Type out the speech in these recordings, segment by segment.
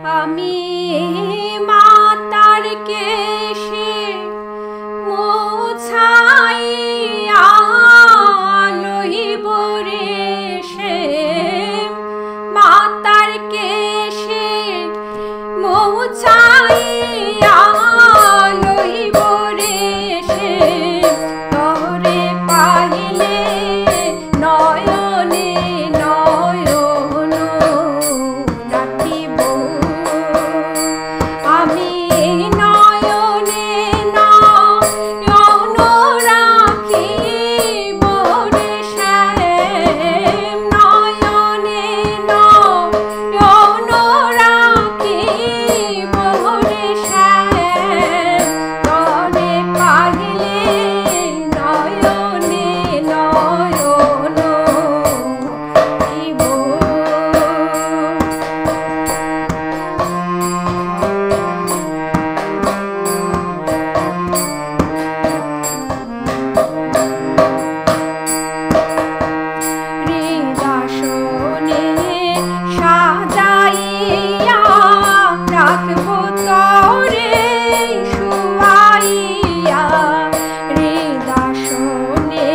আমি মাতার কেশে মোছাইয়া লইব রে সে মাতার কেশে মোছাইয়া লইব রে সে তরে পাইলে নয়নে নয়ন রাখিব আমি নয়নে নয়ন রাখিব রে শ্যাম নয়নে নয়ন রাখিব রে শ্যাম তরে পাইলে নয়নে নয়ন রাখিব হৃদাসনে সাজাইয়া রাখব তরে শুয়াইয়া হৃদাসনে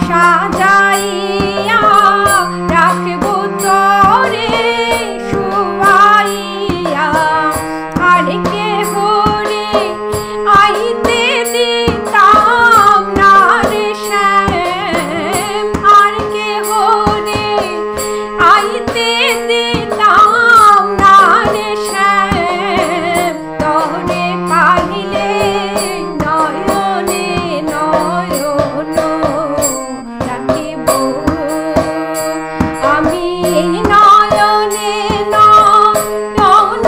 সাজাইয়া রাখব তরে শুয়াইয়া আর কেহ রে আইতে দিতাম না রে শ্যাম আর কেহ রে আইতে দিতাম না রে শ্যাম তরে পাইলে নয়নে নয়ন রাখিব আমি নয়নে নয়ন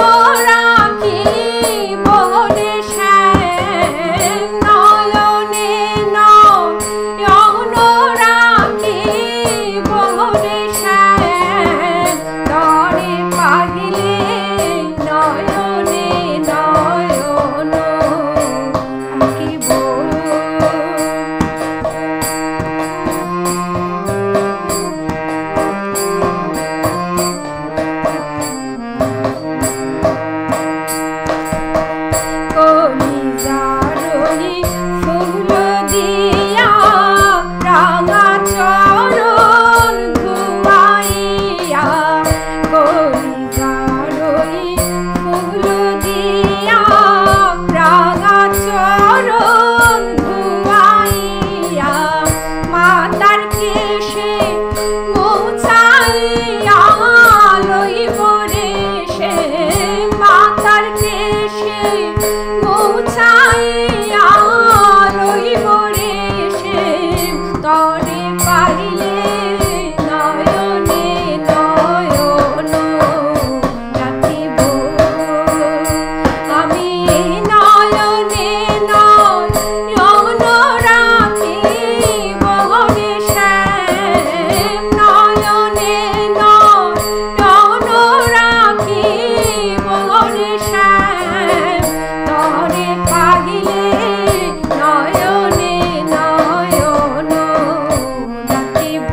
রাখিব রে শ্যাম নয়নে নয়ন রাখিব রে শ্যাম তরে পাইলে নয়নে নয়ন রাখিব কলিজারই ফুল দিয়া রাঙা চরণ ধুয়াইয়া কলিজারই ফুল দিয়া রাঙা চরণ ধুয়াইয়া মাতার কেশে মোছাইয়া লইব রে সে মাতার কেশে মোছাইয়া লইব রে সে তরে পাইলে নয়নে নয়ন রাখিব আমি নয়নে নয়ন রাখিব রে শ্যাম নয়নে নয়ন রাখিব রে শ্যাম তরে পাইলে নয়নে নয়ন রাখিব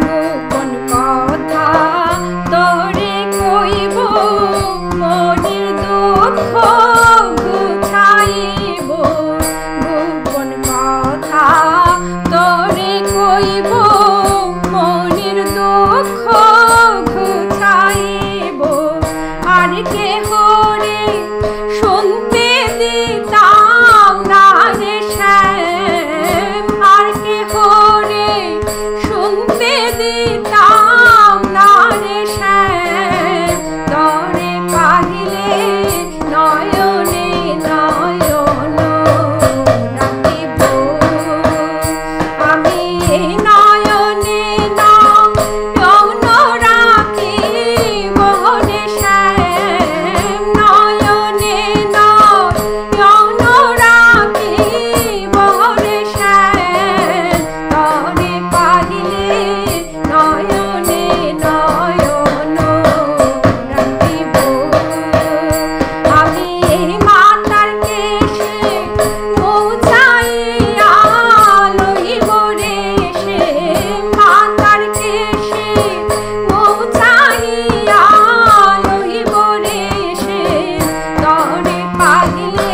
গোপন কথা তরে কইব মনের দুঃখ ঘুচাইব গোপন কথা তরে কইব মনের দুঃখ ঘুচাইব আর কেহ রে শুনতে দিতাম না রে শ্যাম আর কেহ রে শুনতে দিতাম না রে শ্যাম তরে পাইলে নয়নে নয়ন রাখিব আমি নয়নে নয়ন রাখিব রে শ্যাম নয়নে নয়ন রাখিব রে শ্যাম তরে পাইলে নয়নে নয়ন রাখিব আমি মাতার পাহিলে